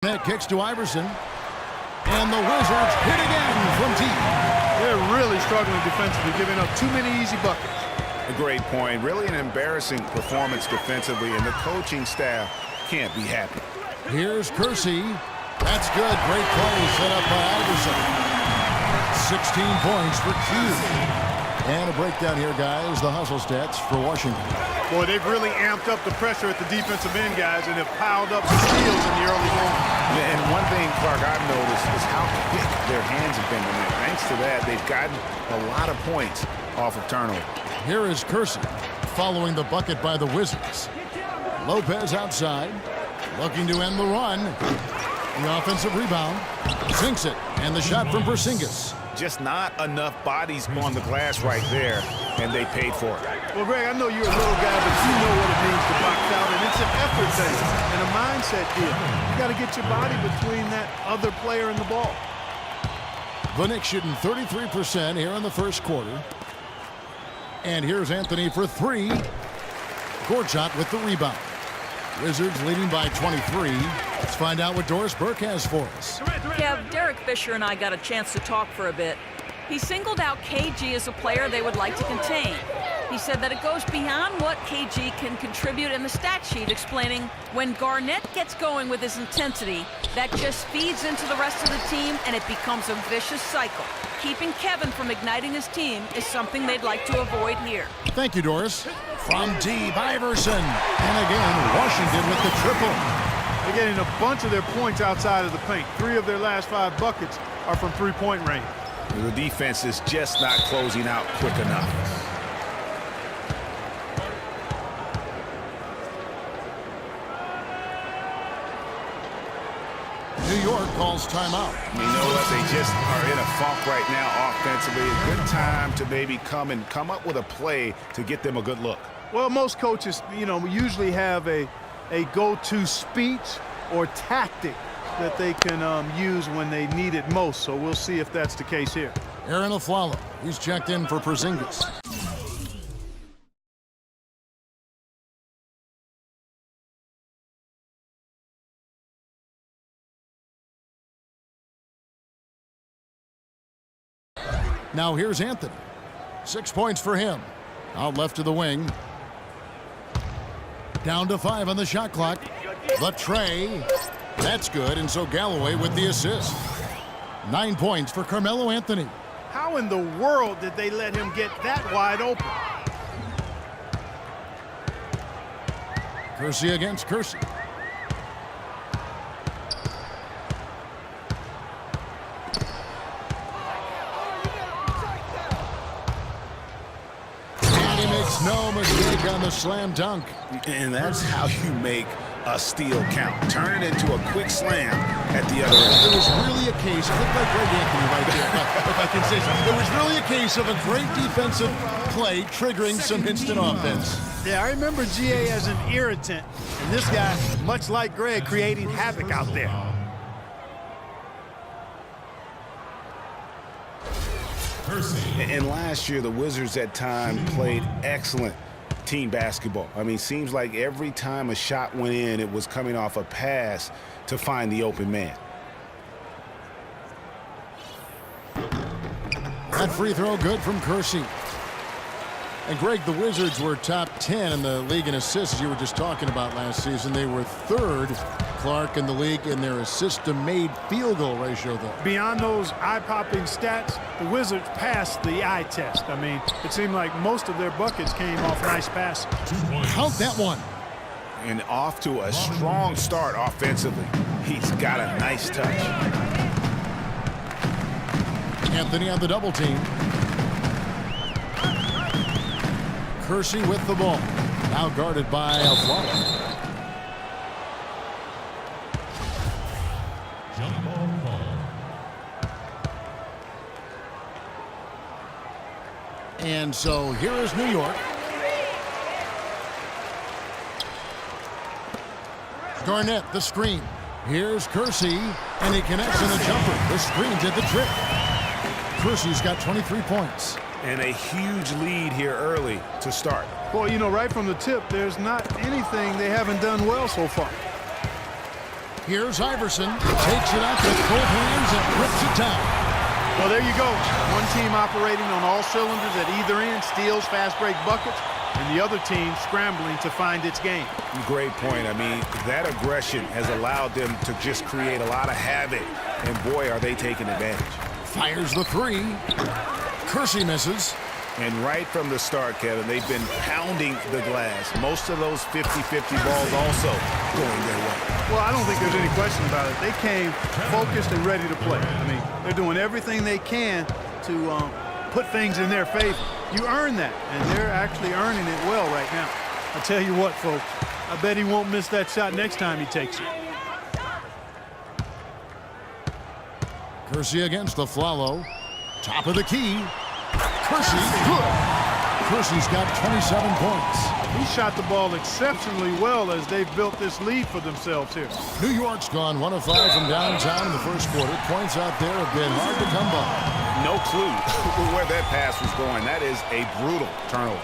Net kicks to Iverson. And the Wizards hit again from deep. They're really struggling defensively, giving up too many easy buckets. A great point. Really an embarrassing performance defensively, and the coaching staff can't be happy. Here's Kersey. That's good. Great play set up by Iverson. 16 points for Q. And a breakdown here, guys. The hustle stats for Washington. Boy, they've really amped up the pressure at the defensive end, guys, and have piled up the steals in the early going. And one thing, Clark, I've noticed is how quick their hands have been tonight. Thanks to that, they've gotten a lot of points off of turnover. Here is Kersey following the bucket by the Wizards. Lopez outside, looking to end the run. The offensive rebound, sinks it, and the shot from Porzingis. Just not enough bodies on the glass right there, and they paid for it. Well, Greg, I know you're a little guy, but you know what it means to box out, and it's an effort thing and a mindset deal. You got to get your body between that other player and the ball. The Knicks shooting 33% here in the first quarter. And here's Anthony for three. Gortat with the rebound. Wizards leading by 23. Let's find out what Doris Burke has for us. Kev, Derek Fisher and I got a chance to talk for a bit. He singled out KG as a player they would like to contain. He said that it goes beyond what KG can contribute in the stat sheet, explaining when Garnett gets going with his intensity, that just feeds into the rest of the team and it becomes a vicious cycle. Keeping Kevin from igniting his team is something they'd like to avoid here. Thank you, Doris. From deep, Iverson. And again, Washington with the triple. They're getting a bunch of their points outside of the paint. 3 of their last 5 buckets are from three-point range. The defense is just not closing out quick enough. New York calls timeout. You know what? They just are in a funk right now offensively. A good time to maybe come up with a play to get them a good look. Well, most coaches, usually have a go-to speech or tactic that they can use when they need it most. So we'll see if that's the case here. Aaron Aflalo. He's checked in for Porzingis. Now here's Anthony. 6 points for him. Out left to the wing. Down to 5 on the shot clock. The tray. That's good, and so Galloway with the assist. 9 points for Carmelo Anthony. How in the world did they let him get that wide open? Kersey against Kersey. And he makes no mistake on the slam dunk. And that's how you make a steal count. Turn it into a quick slam at the other end. It was really a case, it looked like Greg Anthony right there, if I can say so. It was really a case of a great defensive play triggering some instant offense. Yeah, I remember GA as an irritant, and this guy, much like Greg, creating havoc out there. And last year, the Wizards at times played excellent team basketball. I mean, seems like every time a shot went in, it was coming off a pass to find the open man. That free throw good from Kersey. And Greg, the Wizards were top 10 in the league in assists, as you were just talking about last season. They were 3rd, Clark, in the league in their assist-to-made field goal ratio, though. Beyond those eye-popping stats, the Wizards passed the eye test. I mean, it seemed like most of their buckets came off nice passes. Count that one. And off to a strong start offensively. He's got a nice touch. Anthony on the double team. Kersey with the ball. Now guarded by Aflalo. And so here is New York. Garnett, the screen. Here's Kersey, and he connects in a jumper. The screen did the trick. Kersey's got 23 points. And a huge lead here early to start. Boy, right from the tip, there's not anything they haven't done well so far. Here's Iverson. Takes it up with both hands and rips it down. Well, there you go. One team operating on all cylinders at either end, steals, fast break buckets, and the other team scrambling to find its game. Great point. I mean, that aggression has allowed them to just create a lot of havoc. And boy, are they taking advantage. Fires the three. Kersey misses. And right from the start, Kevin, they've been pounding the glass. Most of those 50-50 balls also going their way. Well, I don't think there's any question about it. They came focused and ready to play. I mean, they're doing everything they can to put things in their favor. You earn that, and they're actually earning it well right now. I tell you what, folks, I bet he won't miss that shot next time he takes it. Kersey against the Flalo. Top of the key. Kersey, good. Kersey's got 27 points. He shot the ball exceptionally well as they've built this lead for themselves here. New York's gone 1 of 5 from downtown in the first quarter. Points out there have been hard to come by. No clue where that pass was going. That is a brutal turnover.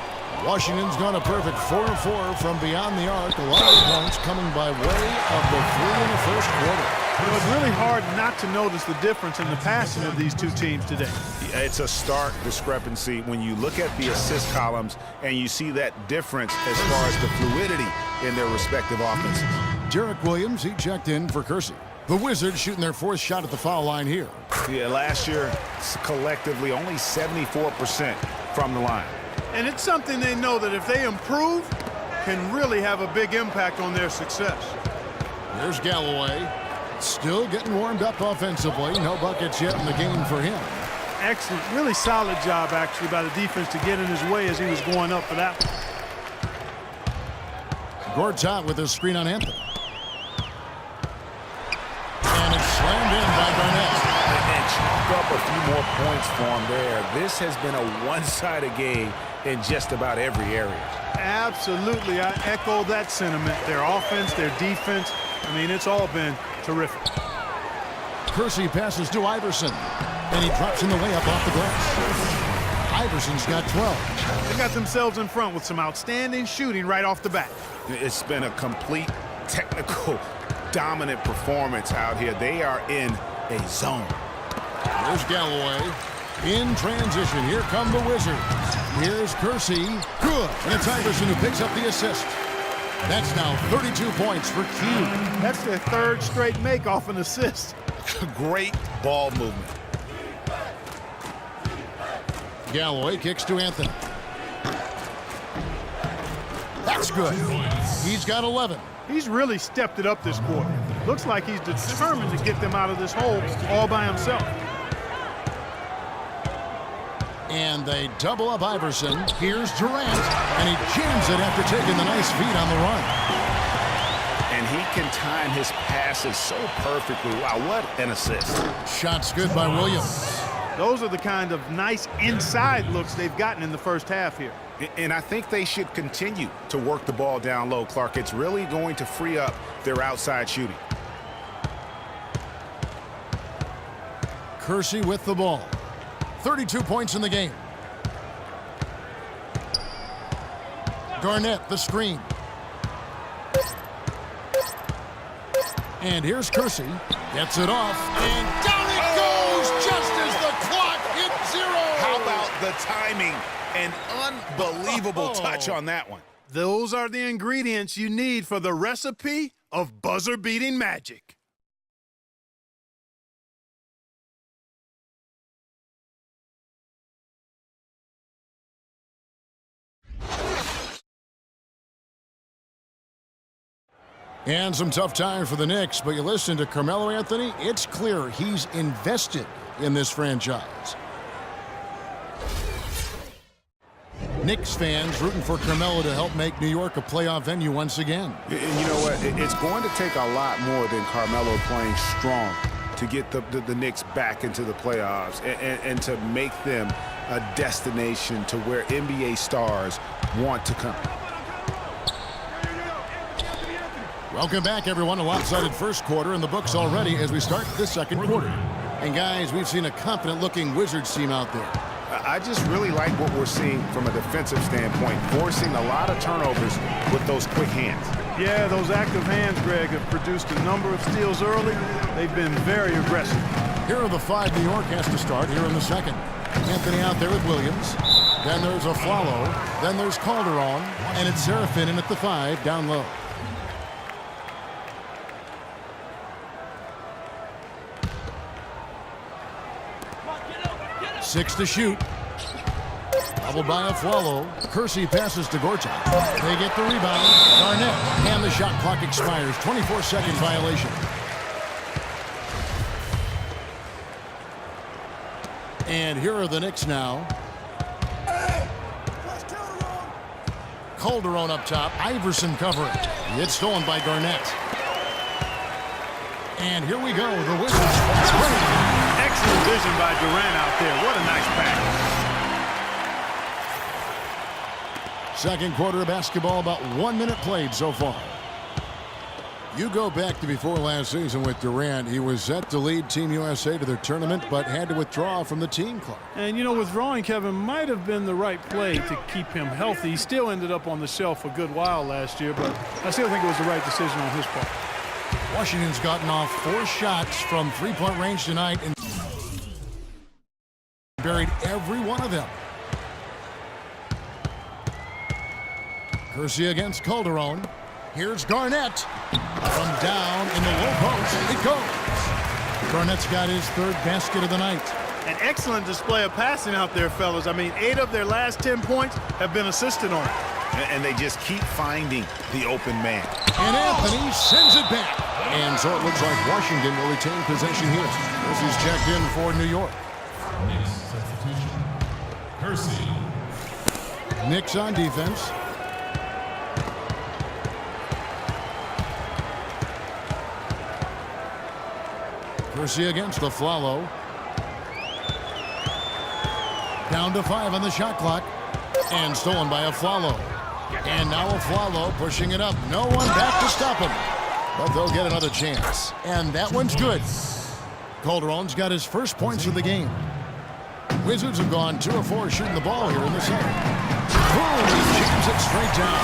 Washington's gone a perfect 4 of 4 from beyond the arc. A lot of points coming by way of the 3 in the first quarter. You know, it's really hard not to notice the difference in the passing of these two teams today. It's a stark discrepancy when you look at the assist columns and you see that difference as far as the fluidity in their respective offenses. Derek Williams, he checked in for Kersey. The Wizards shooting their 4th shot at the foul line here. Yeah, last year, collectively, only 74% from the line. And it's something they know that if they improve, can really have a big impact on their success. There's Galloway. Still getting warmed up offensively. No buckets yet in the game for him. Excellent. Really solid job, actually, by the defense to get in his way as he was going up for that one. Gortat with a screen on Anthony. And it's slammed in by Garnett. And chalk up a few more points for him there. This has been a one-sided game in just about every area. Absolutely. I echo that sentiment. Their offense, their defense. I mean, it's all been terrific. Kersey passes to Iverson. And he drops in the layup off the glass. Iverson's got 12. They got themselves in front with some outstanding shooting right off the bat. It's been a complete technical dominant performance out here. They are in a zone. There's Galloway. In transition, here come the Wizards. Here's Kersey. Good. And it's Iverson who picks up the assist. That's now 32 points for Q. That's their 3rd straight make off an assist. Great ball movement. Galloway kicks to Anthony. That's good. He's got 11. He's really stepped it up this quarter. Looks like he's determined to get them out of this hole all by himself. And they double up Iverson. Here's Durant. And he jams it after taking the nice feed on the run. And he can time his passes so perfectly. Wow, what an assist. Shot's good by Williams. Those are the kind of nice inside looks they've gotten in the first half here. And I think they should continue to work the ball down low, Clark. It's really going to free up their outside shooting. Kersey with the ball. 32 points in the game. Garnett, the screen. And here's Kersey. Gets it off. And down it goes just as the clock hit 0. How about the timing? An unbelievable touch on that one. Those are the ingredients you need for the recipe of buzzer-beating magic. And some tough time for the Knicks, but you listen to Carmelo Anthony, it's clear he's invested in this franchise. Knicks fans rooting for Carmelo to help make New York a playoff venue once again. And you know what? It's going to take a lot more than Carmelo playing strong to get the Knicks back into the playoffs and to make them a destination to where NBA stars want to come. Welcome back, everyone. A lopsided first quarter in the books already as we start the second quarter. And, guys, we've seen a confident-looking Wizards team out there. I just really like what we're seeing from a defensive standpoint, forcing a lot of turnovers with those quick hands. Yeah, those active hands, Greg, have produced a number of steals early. They've been very aggressive. Here are the 5 New York has to start here in the second. Anthony out there with Williams. Then there's Afflalo. Then there's Calderon. And it's Serafin in at the 5 down low. Six to shoot. Doubled by Afflalo. Kersey passes to Gortat. They get the rebound. Garnett. And the shot clock expires. 24-second violation. And here are the Knicks now. Calderon up top. Iverson covering. It's stolen by Garnett. And here we go. The Wizards. Excellent vision by Durant out there. What a nice pass. Second quarter of basketball, about 1 minute played so far. You go back to before last season with Durant. He was set to lead Team USA to their tournament, but had to withdraw from the team clock. And, you know, withdrawing, Kevin, might have been the right play to keep him healthy. He still ended up on the shelf a good while last year, but I still think it was the right decision on his part. Washington's gotten off 4 shots from three-point range tonight and buried every one of them. Kersey against Calderon. Here's Garnett. From down in the low post, it goes. Garnett's got his 3rd basket of the night. An excellent display of passing out there, fellas. I mean, 8 of their last 10 points have been assisted on it. And they just keep finding the open man. And Anthony sends it back. And so it looks like Washington will retain possession here. This is checked in for New York. Knicks substitution. Kersey. Knicks on defense. Kersey against Afflalo. Down to 5 on the shot clock. And stolen by Afflalo. And now Afflalo pushing it up. No one back to stop him. But they'll get another chance. And that one's good. Calderon's got his first points of the game. Wizards have gone 2 of 4 shooting the ball here in the second. Boom! He jams it straight down.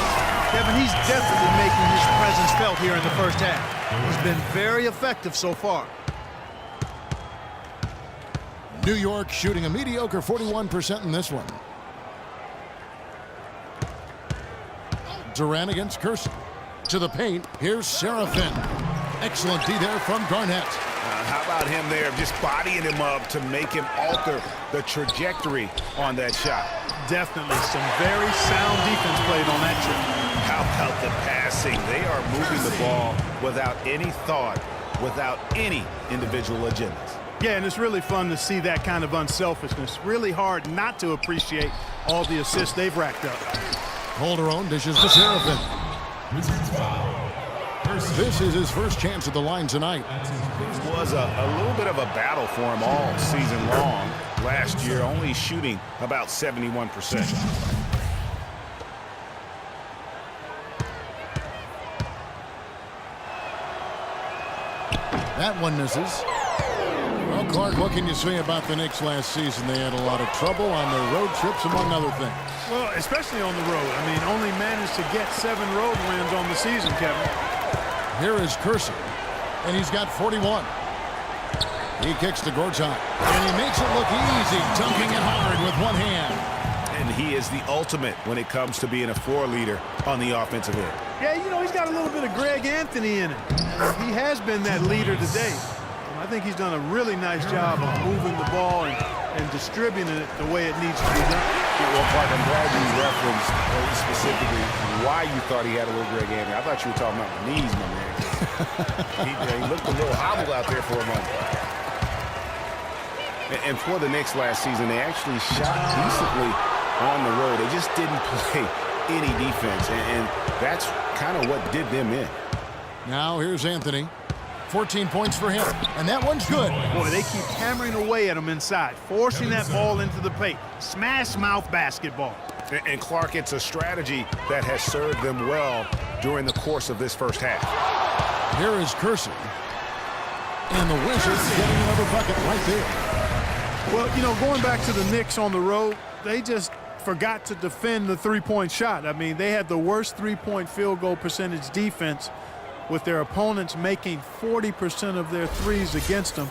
Kevin, he's definitely making his presence felt here in the first half. He's been very effective so far. New York shooting a mediocre 41% in this one. Durant against Kersey. To the paint, here's Serafin. Excellent D there from Garnett. How about him there just bodying him up to make him alter the trajectory on that shot? Definitely some very sound defense played on that trip. How about the passing? They are moving the ball without any thought, without any individual agendas. Yeah, and it's really fun to see that kind of unselfishness. Really hard not to appreciate all the assists they've racked up. Calderon dishes to Serafin. Wizards foul. Kersey. This is his first chance at the line tonight. It was a little bit of a battle for him all season long. Last year, only shooting about 71%. That one misses. Well, Clark, what can you say about the Knicks last season? They had a lot of trouble on their road trips, among other things. Well, especially on the road. I mean, only managed to get 7 road wins on the season, Kevin. Here is Kersey, and he's got 41. He kicks to Gortat, and he makes it look easy, dunking it hard with one hand. And he is the ultimate when it comes to being a floor leader on the offensive end. Yeah, you know, he's got a little bit of Greg Anthony in it. He has been that leader today. I think he's done a really nice job of moving the ball and distributing it the way it needs to be done. Well, Clark, I'm glad you referenced specifically why you thought he had a little Greg Anthony. I thought you were talking about the knees, my man. he looked a little hobbled out there for a moment. And for the Knicks last season, they actually shot decently on the road. They just didn't play any defense, and that's kind of what did them in. Now here's Anthony. 14 points for him, and that one's good. Boy, they keep hammering away at him inside, forcing that ball into the paint. Smash mouth basketball. And Clark, it's a strategy that has served them well during the course of this first half. Here is Kersey. And the Wizards getting another bucket right there. Well, you know, going back to the Knicks on the road, they just forgot to defend the three-point shot. I mean, they had the worst three-point field goal percentage defense with their opponents making 40% of their threes against them.